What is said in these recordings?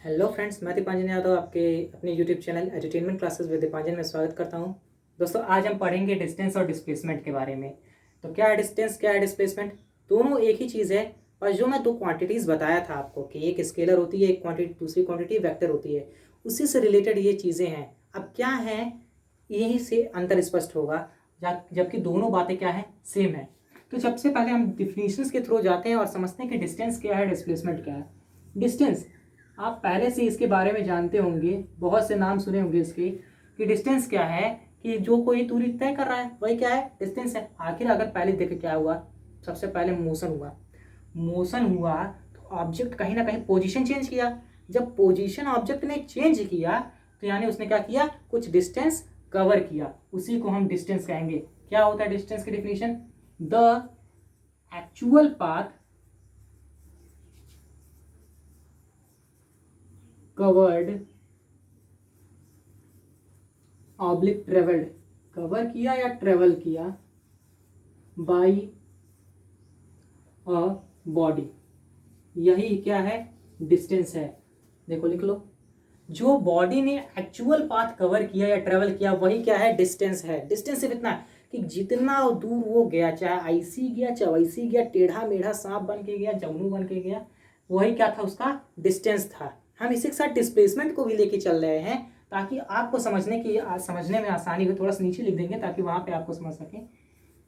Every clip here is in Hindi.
हेलो फ्रेंड्स, मैं दीपांजन यादव आपके अपने YouTube channel entertainment classes with Dipanjan में स्वागत करता हूं। दोस्तों, आज हम पढ़ेंगे डिस्टेंस और डिस्प्लेसमेंट के बारे में। तो क्या है डिस्टेंस, क्या है डिस्प्लेसमेंट? दोनों एक ही चीज़ है। पर जो मैं दो क्वांटिटीज़ बताया था आपको कि एक स्केलर होती है, एक क्वांटिटी, दूसरी क्वांटिटी वेक्टर होती है, उसी से रिलेटेड ये चीज़ें हैं। अब क्या है, यहीं से अंतर स्पष्ट होगा, जबकि दोनों बातें क्या है, सेम है। तो सबसे पहले हम डिफिनीशंस के थ्रू जाते हैं और समझते हैं कि डिस्टेंस क्या है, डिस्प्लेसमेंट क्या है। डिस्टेंस, आप पहले से इसके बारे में जानते होंगे, बहुत से नाम सुने होंगे इसके, कि डिस्टेंस क्या है, कि जो कोई दूरी तय कर रहा है वही क्या है, डिस्टेंस है। आखिर अगर पहले देखे क्या हुआ, सबसे पहले मोशन हुआ। मोशन हुआ तो ऑब्जेक्ट कहीं ना कहीं पोजीशन चेंज किया। जब पोजीशन ऑब्जेक्ट ने चेंज किया तो यानी उसने क्या किया, कुछ डिस्टेंस कवर किया, उसी को हम डिस्टेंस कहेंगे। क्या होता है डिस्टेंस की definition? The actual path covered oblique travelled, cover किया या ट्रेवल किया बाई अ बॉडी, यही क्या है, डिस्टेंस है। देखो लिख लो, जो बॉडी ने एक्चुअल पाथ कवर किया या ट्रेवल किया वही क्या है, डिस्टेंस है। डिस्टेंस सिर्फ इतना है कि जितना दूर वो गया, चाहे ऐसी गया चाहे वैसी गया, टेढ़ा मेढ़ा सांप बन के गया, जमनू बन के गया, वही क्या था, उसका डिस्टेंस था। हम इसी के साथ डिस्प्लेसमेंट को भी लेके चल रहे हैं ताकि आपको समझने में आसानी हो। थोड़ा सा नीचे लिख देंगे ताकि वहां पे आपको समझ सके।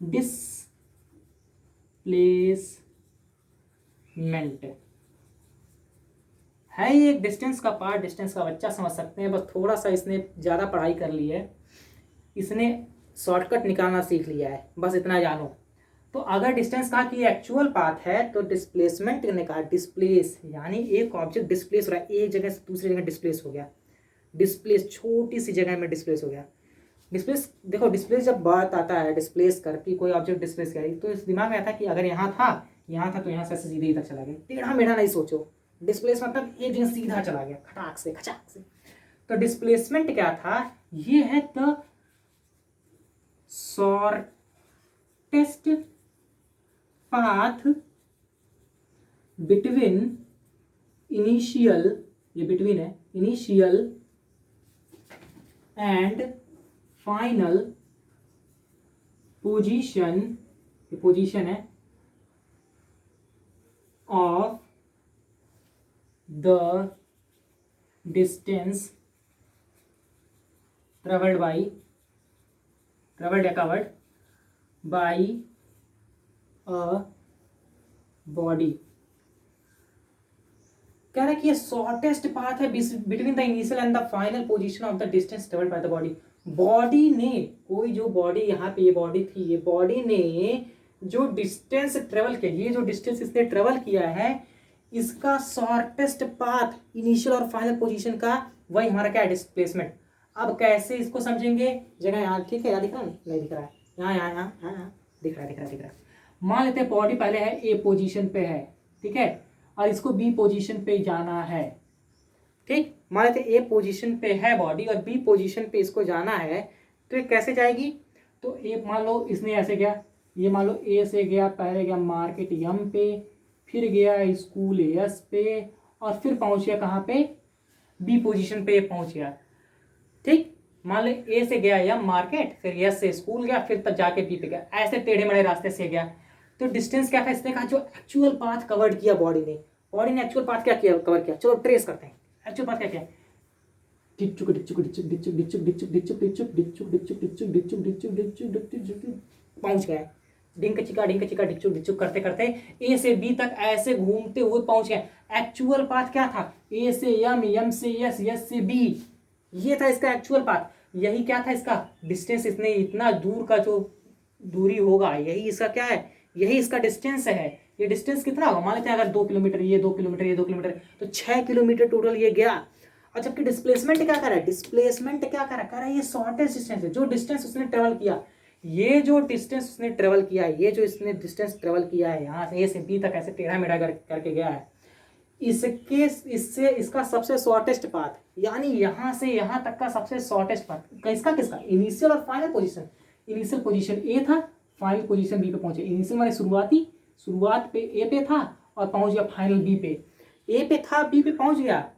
डिस्प्लेसमेंट है ये एक डिस्टेंस का पार्ट, डिस्टेंस का बच्चा समझ सकते हैं। बस थोड़ा सा इसने ज़्यादा पढ़ाई कर ली है, इसने शॉर्टकट निकालना सीख लिया है, बस इतना जानो। तो अगर डिस्टेंस कहा कि एक्चुअल पाथ है, तो डिस्प्लेसमेंट ने कहा डिस्प्लेस, यानी एक ऑब्जेक्ट डिस्प्लेस हो रहा है, एक जगह से दूसरी जगह डिस्प्लेस हो गया। डिस्प्लेस, छोटी सी जगह में डिस्प्लेस हो गया। डिस्प्लेस, देखो डिस्प्लेस जब बात आता है डिस्प्लेस कर कि कोई ऑब्जेक्ट डिस्प्लेस करेगी, तो इस दिमाग में आता है कि अगर यहाँ था तो यहाँ से सीधे इधर चला गया, टेढ़ा मेढ़ा नहीं सोचो। डिस्प्लेस मतलब एक जगह सीधा चला गया, खटाक से खचाक से। तो डिस्प्लेसमेंट क्या था, ये है the shortest path between initial, ये बिटवीन है, इनिशियल एंड फाइनल पोजीशन, ये पोजीशन है, ऑफ द डिस्टेंस ट्रेवल्ड या कवर्ड बाई अ बॉडी। कह रहा है कि ये शॉर्टेस्ट पाथ है between the initial and the final position of the distance travelled by the body. Body ने, कोई जो बॉडी, यहाँ पे ये बॉडी थी, ये बॉडी ने जो डिस्टेंस ट्रेवल किया, ये जो डिस्टेंस इसने ट्रेवल किया है, इसका शॉर्टेस्ट पाथ इनिशियल और फाइनल पोजीशन का, वही हमारा क्या है, डिस्प्लेसमेंट। अब कैसे इसको समझेंगे, जगह यहाँ ठीक है, यहाँ दिख रहा है, नहीं दिख रहा है, यहाँ यहाँ यहाँ यहाँ दिख रहा है। मान लेते हैं बॉडी पहले है ए पोजीशन पे है, ठीक है, और इसको बी पोजीशन पे जाना है। ठीक, मान लेते ए पोजीशन पे है बॉडी और बी पोजीशन पे इसको जाना है, तो ये कैसे जाएगी? तो ए मान लो इसने ऐसे गया, ये मान लो ए से गया, पहले गया मार्केट यम पे, फिर गया स्कूल एस पे, और फिर पहुंच गया कहाँ पे, बी पोजीशन पे पहुंच गया। ठीक, मान लो ए से गया यम मार्केट, फिर एस से स्कूल गया, फिर तब जाके बी पे गया, ऐसे टेढ़े मेढ़े रास्ते से गया। तो डिस्टेंस क्या था, इसने कहा जो एक्चुअल पाथ कवर्ड किया बॉडी ने एक्चुअल पाथ क्या किया, कवर किया। चलो ट्रेस करते हैं, एक्चुअल पाथ क्या किया, पहुंच गया, ढिंक चिका डिचुक डिचुक करते करते ए से बी तक ऐसे घूमते हुए पहुंच गए। एक्चुअल पाथ क्या था, ए से यम, यम से यस, यस से बी, ये था इसका एक्चुअल पाथ। यही क्या था इसका डिस्टेंस, इसने इतना दूर का जो दूरी होगा, यही इसका क्या है, यही इसका डिस्टेंस है। ये डिस्टेंस कितना होगा, मान लेते हैं अगर 2 किलोमीटर, ये 2 किलोमीटर, ये 2 किलोमीटर, तो 6 किलोमीटर टोटल ये गया। और जबकि डिस्प्लेसमेंट क्या कर रहा है, डिस्प्लेसमेंट क्या कर रहा है, ये शॉर्टेस्ट डिस्टेंस है, जो डिस्टेंस उसने ट्रेवल किया, ये जो डिस्टेंस उसने ट्रेवल किया है, ये जो इसने डिस्टेंस ट्रेवल किया है, यहाँ से ए से बी तक ऐसे टेढ़ा मेढ़ा करके गया है, इससे इसका सबसे शॉर्टेस्ट पाथ, यानी यहां से यहां तक का सबसे शॉर्टेस्ट पाथ किसका इनिशियल और final position. Initial position A था, फाइनल पोजीशन बी पे पहुंचे। इनिशियल माने शुरुआत पे ए पे था और पहुंच गया फाइनल बी पे। ए पे था, बी पे पहुंच गया,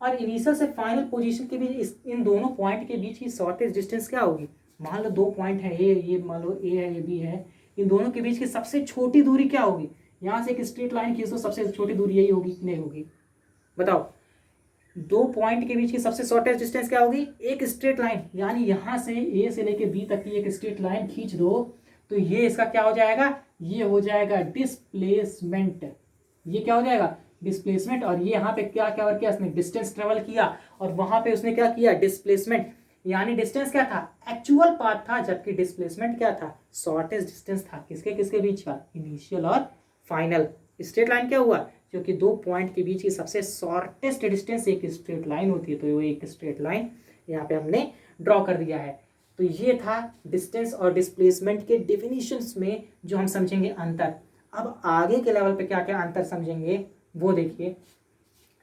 और इनिशियल से फाइनल पोजीशन के बीच इन दोनों पॉइंट के बीच की शॉर्टेस्ट डिस्टेंस क्या होगी? मान लो 2 पॉइंट है, ये मान लो ए है, ये बी है, इन दोनों के बीच की सबसे छोटी दूरी क्या होगी? यहाँ से एक स्ट्रेट लाइन खींच दो, सबसे छोटी दूरी यही होगी कि नहीं होगी? बताओ। 2 पॉइंट के बीच की सबसे शॉर्टेस्ट डिस्टेंस क्या होगी? एक स्ट्रेट लाइन, यानी यहाँ से ए से लेके बी तक की एक स्ट्रेट लाइन खींच दो, तो ये इसका क्या हो जाएगा? ये हो जाएगा डिस्प्लेसमेंट। ये क्या हो जाएगा? डिस्प्लेसमेंट। और ये यहाँ पे क्या क्या किया इसने? डिस्टेंस ट्रेवल किया, और वहां पे उसने क्या किया? डिस्प्लेसमेंट। यानी डिस्टेंस क्या था? एक्चुअल पाथ था, जबकि डिस्प्लेसमेंट क्या था? शॉर्टेस्ट डिस्टेंस था। किसके किसके बीच का? इनिशियल और फाइनल। स्ट्रेट लाइन क्या हुआ? क्योंकि 2 पॉइंट के बीच की सबसे शॉर्टेस्ट डिस्टेंस एक स्ट्रेट लाइन होती है, तो वो एक स्ट्रेट लाइन यहाँ पे हमने ड्रॉ कर दिया है। तो ये था डिस्टेंस और डिस्प्लेसमेंट के डेफिनेशंस में जो हम समझेंगे अंतर। अब आगे के लेवल पे क्या क्या अंतर समझेंगे वो देखिए।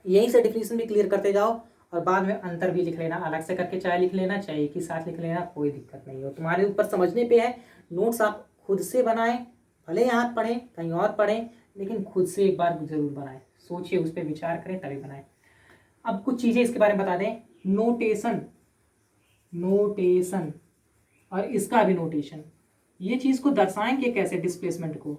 यहीं से डेफिनेशन भी क्लियर करते जाओ, और बाद में अंतर भी लिख लेना, अलग से करके चाहे लिख लेना, चाहे एक ही साथ लिख लेना, कोई दिक्कत नहीं हो। तुम्हारे ऊपर समझने पे है। नोट्स आप खुद से बनाएं, भले यहाँ पढ़ें कहीं और पढ़ें, लेकिन खुद से एक बार जरूर बनाएं, सोचिए, उस पर विचार करें तभी बनाएं। अब कुछ चीज़ें इसके बारे में बता दें। नोटेशन, नोटेशन और इसका भी नोटेशन, ये चीज़ को दर्शाएंगे कैसे? डिस्प्लेसमेंट को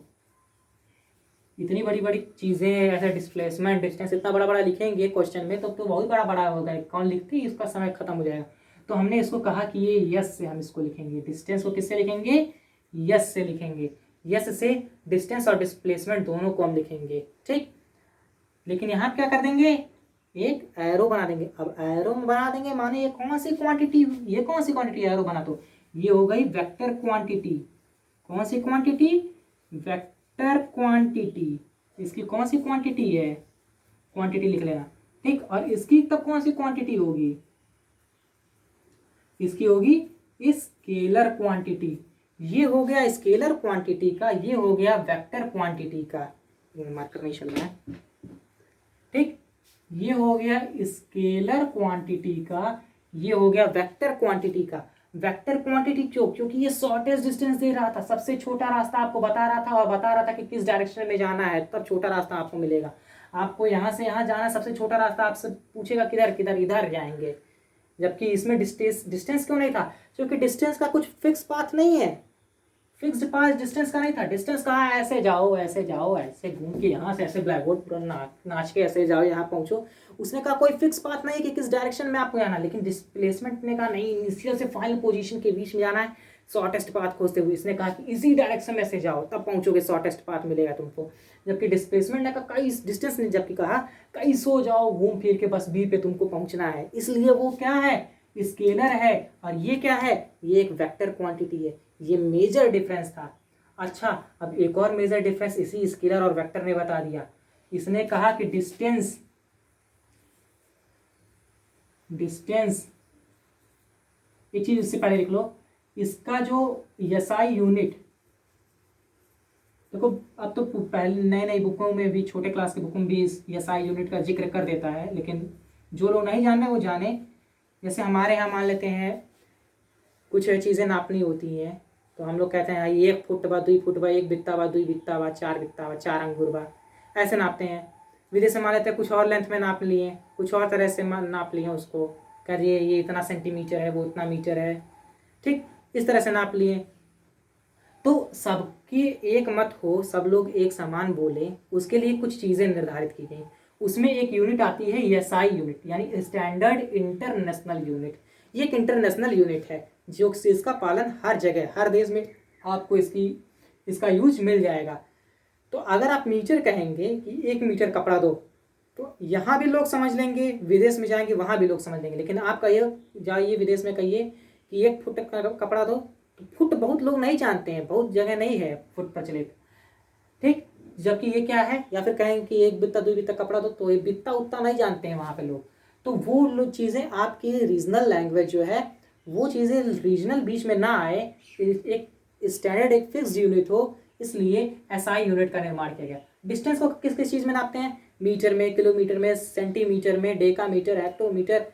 इतनी बड़ी बड़ी चीज़ें ऐसे डिस्प्लेसमेंट डिस्टेंस इतना बड़ा बड़ा लिखेंगे क्वेश्चन में, तो बहुत बड़ा बड़ा होगा, कौन लिखती है, इसका समय खत्म हो जाएगा। तो हमने इसको कहा कि ये यस से हम इसको लिखेंगे। डिस्टेंस को किससे लिखेंगे? यस से लिखेंगे। यस से डिस्टेंस और डिस्प्लेसमेंट दोनों को हम लिखेंगे, ठीक। लेकिन यहाँ क्या कर देंगे? एक एरो बना देंगे। अब एरो बना देंगे माने ये कौन सी क्वांटिटी? ये कौन सी क्वांटिटी एरो बना? तो ये हो गई वेक्टर क्वांटिटी। कौन सी क्वांटिटी? Vector quantity. इसकी कौन सी क्वांटिटी है? क्वांटिटी लिख लेना, ठीक। और इसकी तब कौन सी क्वांटिटी होगी? इसकी होगी स्केलर क्वांटिटी। ये हो गया स्केलर क्वांटिटी का, ये हो गया वेक्टर क्वांटिटी का। मार्कर नहीं चल रहा है, ठीक। ये हो गया स्केलर क्वांटिटी का, ये हो गया वेक्टर क्वांटिटी का। वेक्टर क्वांटिटी क्यों? क्योंकि ये शॉर्टेस्ट डिस्टेंस दे रहा था, सबसे छोटा रास्ता आपको बता रहा था, और बता रहा था कि किस डायरेक्शन में जाना है, तब छोटा रास्ता आपको मिलेगा। आपको यहाँ से यहाँ जाना, सबसे छोटा रास्ता आपसे पूछेगा किधर किधर, इधर जाएंगे। जबकि इसमें डिस्टेंस क्यों नहीं था? क्योंकि डिस्टेंस का कुछ फिक्स पाथ नहीं है, फिक्स्ड पाथ डिस्टेंस का नहीं था। डिस्टेंस कहाँ? ऐसे जाओ, ऐसे जाओ, ऐसे घूम के यहाँ से ऐसे ब्लैक बोर्ड पूरा नाच के ऐसे जाओ, यहाँ पहुँचो। उसने कहा कोई फिक्स पाथ नहीं है कि किस डायरेक्शन में आपको जाना। लेकिन डिस्प्लेसमेंट ने कहा नहीं, इनिशियल से फाइनल पोजीशन के बीच में जाना है, शॉर्टेस्ट पाथ खोजते हुए। इसने कहा कि इसी डायरेक्शन में से जाओ, तब पहुँचोगे, शॉर्टेस्ट पाथ मिलेगा तुमको। जबकि डिस्प्लेसमेंट ने कहा कई डिस्टेंस ने, जबकि कहा कई सो जाओ, घूम फिर के बस बी पे तुमको पहुँचना है। इसलिए वो क्या है? स्केलर है। और ये क्या है? ये एक वेक्टर क्वांटिटी है। ये मेजर डिफरेंस था। अच्छा, अब एक और मेजर डिफरेंस इसी स्केलर और वेक्टर ने बता दिया। इसने कहा कि डिस्टेंस एक चीज इससे पहले लिख लो, इसका जो एसआई यूनिट, देखो अब तो पहले नई नई बुकों में भी, छोटे क्लास की बुकों में भी एसआई यूनिट का जिक्र कर देता है, लेकिन जो लोग नहीं जान रहे वो जाने। जैसे हमारे यहाँ मान लेते हैं कुछ चीज़ें नापनी होती हैं, तो हम लोग कहते हैं 1 फुट बा 2 फुट बा, 1 बित्ता बा 2 बित्ता बा 4 बित्ता बा 4 अंगूर बा, ऐसे नापते हैं। विदेश से मान लेते हैं कुछ और लेंथ में नाप लिए, कुछ और तरह से नाप लिए, उसको कह दिए ये इतना सेंटीमीटर है, वो इतना मीटर है, ठीक, इस तरह से नाप लिए। तो सबकी एक मत हो, सब लोग एक समान बोले, उसके लिए कुछ चीज़ें निर्धारित की गई। उसमें एक यूनिट आती है एसआई यूनिट, यानी स्टैंडर्ड इंटरनेशनल यूनिट। ये एक इंटरनेशनल यूनिट है जो इसका पालन हर जगह, हर देश में आपको इसका यूज मिल जाएगा। तो अगर आप मीटर कहेंगे कि 1 मीटर कपड़ा दो, तो यहाँ भी लोग समझ लेंगे, विदेश में जाएंगे वहाँ भी लोग समझ लेंगे। लेकिन आप कहिए, जाइए विदेश में कहिए कि 1 फुट का कपड़ा दो, तो फुट बहुत लोग नहीं जानते हैं, बहुत जगह नहीं है फुट प्रचलित, ठीक। जबकि ये क्या है? या फिर कहें कि 1 बित्ता 2 बित्ता कपड़ा दो, तो ये बित्ता उतना नहीं जानते हैं वहाँ पे लोग। तो वो लोग चीज़ें आपकी रीजनल लैंग्वेज जो है, वो चीज़ें रीजनल बीच में ना आए, एक स्टैंडर्ड एक फिक्स यूनिट हो, इसलिए एसआई यूनिट का निर्माण किया गया। डिस्टेंस को किस किस चीज़ में नापते हैं? मीटर में, किलोमीटर में, सेंटीमीटर में, डेकामीटर, हेक्टोमीटर,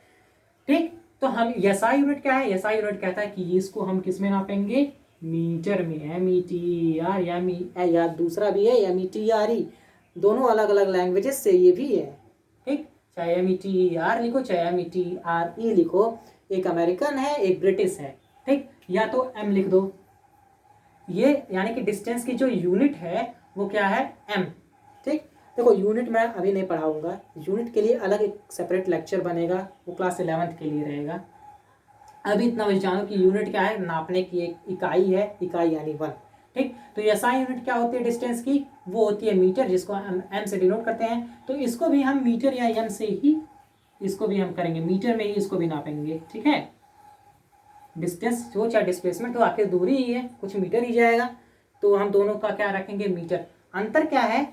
ठीक। तो हम एसआई यूनिट क्या है? एसआई यूनिट कहता है कि इसको हम किस में नापेंगे? मीटर में। METR या दूसरा भी है METRE, दोनों अलग अलग लैंग्वेजेस से ये भी है, ठीक। चाहे METER लिखो, चाहे METRE लिखो। एक अमेरिकन है, एक ब्रिटिश है, ठीक, या तो M लिख दो। ये यानी कि डिस्टेंस की जो यूनिट है वो क्या है, M, ठीक। देखो यूनिट मैं अभी नहीं पढ़ाऊंगा, यूनिट के लिए अलग एक सेपरेट लेक्चर बनेगा, वो क्लास 11th के लिए रहेगा। अभी इतना बस जानो कि यूनिट क्या है, नापने की एक इकाई है, इकाई यानी 1, ठीक। तो SI यूनिट क्या होती है डिस्टेंस की, वो होती है मीटर, जिसको हम M से डिनोट करते हैं। तो इसको भी हम मीटर या M से ही, इसको भी हम करेंगे मीटर में ही, इसको भी नापेंगे, ठीक है। डिस्टेंस हो चाहे डिस्प्लेसमेंट हो, आखिर दूरी ही है, कुछ मीटर ही जाएगा। तो हम दोनों का क्या रखेंगे, मीटर। अंतर क्या है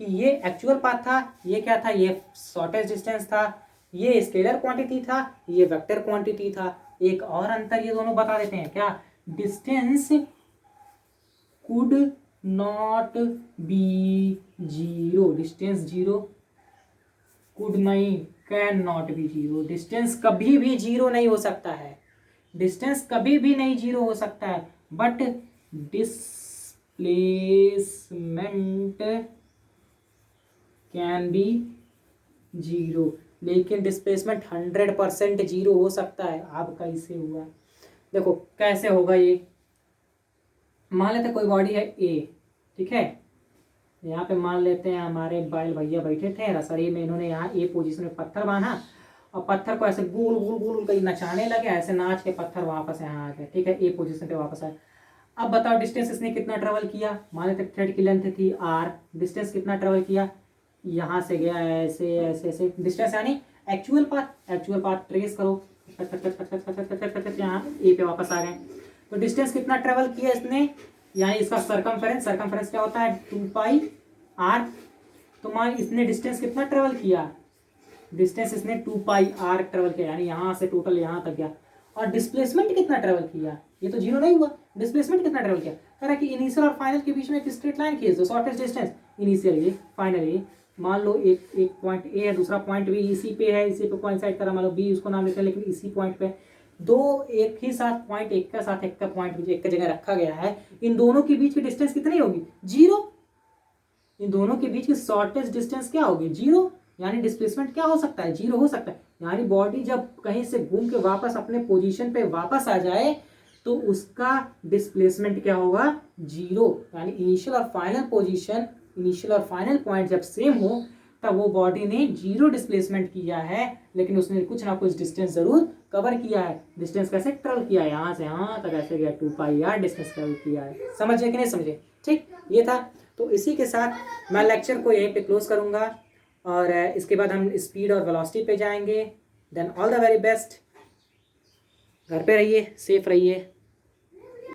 कि ये एक्चुअल पाथ था, ये क्या था, ये शॉर्टेस्ट डिस्टेंस था, ये स्केलर क्वांटिटी था, ये वेक्टर क्वांटिटी था। एक और अंतर ये दोनों बता देते हैं, क्या, distance could not be zero, distance zero, could नहीं, can not be zero, distance कभी भी जीरो नहीं हो सकता है, डिस्टेंस कभी भी नहीं जीरो हो सकता है, but displacement can be zero, लेकिन डिस्प्लेसमेंट 100% जीरो हो सकता है। अब कैसे हुआ, देखो कैसे होगा ये। मान लेते कोई बॉडी है A, ठीक है, यहाँ पे मान लेते हैं हमारे बैल भैया बैठे थे रसड़ी में, इन्होंने यहाँ A पोजीशन में पत्थर बांधा और पत्थर को ऐसे गोल गोल गोल कहीं नचाने लगे, ऐसे नाच के पत्थर वापस यहाँ आ गए, ठीक है, A पोजीशन पे वापस आए। अब बताओ डिस्टेंस इसने कितना ट्रेवल किया, मान लेते थ्रेड की लेंथ थी R, डिस्टेंस कितना ट्रेवल किया, यहाँ से गया ऐसे ऐसे ऐसे, डिस्टेंस यानी एक्चुअल पाथ ट्रेस करो, यहाँ A पे वापस आ गए। तो डिस्टेंस कितना ट्रेवल किया इसने, यानी इसका सरकमफेरेंस क्या होता है, 2πr। तो मान इसने डिस्टेंस कितना ट्रेवल किया, डिस्टेंस इसने 2πr ट्रेवल किया, यानी यहाँ से टोटल यहाँ तक गया। और डिस्प्लेसमेंट कितना ट्रेवल किया, ये तो जीरो नहीं हुआ, डिस्प्लेसमेंट कितना ट्रेवल किया, कह रहा है कि इनिशियल और फाइनल के बीच में एक स्ट्रेट लाइन खींच दो, शॉर्टेस्ट डिस्टेंस इनिशियल ये, फाइनल ये। मान लो एक पॉइंट ए है, दूसरा पॉइंट बी, इसी पे है, इसी पे कोइंसाइड करा, मान लो बी, उसको नाम लेते हैं, लेकिन इसी पॉइंट पे दो एक ही साथ पॉइंट, एक का साथ एक का पॉइंट एक जगह रखा गया है, इन दोनों के बीच की डिस्टेंस कितनी होगी, जीरो। इन दोनों के बीच की शॉर्टेस्ट डिस्टेंस क्या होगी, जीरो, यानी डिस्प्लेसमेंट क्या हो सकता है, जीरो हो सकता है। यानी बॉडी जब कहीं से घूम के वापस अपने पोजीशन पे वापस आ जाए तो उसका डिस्प्लेसमेंट क्या होगा, जीरो। यानी इनिशियल और फाइनल पोजीशन, इनिशियल और फाइनल पॉइंट जब सेम हो तब वो बॉडी ने जीरो डिस्प्लेसमेंट किया है, लेकिन उसने कुछ ना कुछ डिस्टेंस जरूर कवर किया है। डिस्टेंस कैसे ट्रेवल किया है, यहाँ से यहाँ तक ऐसे गया, 2πr डिस्टेंस ट्रेवल किया है। समझे कि नहीं समझे, ठीक, ये था। तो इसी के साथ मैं लेक्चर को यहीं पे क्लोज करूँगा और इसके बाद हम स्पीड और वेलोसिटी पे जाएंगे। Then all the very best, घर पे रहिए, सेफ रहिए।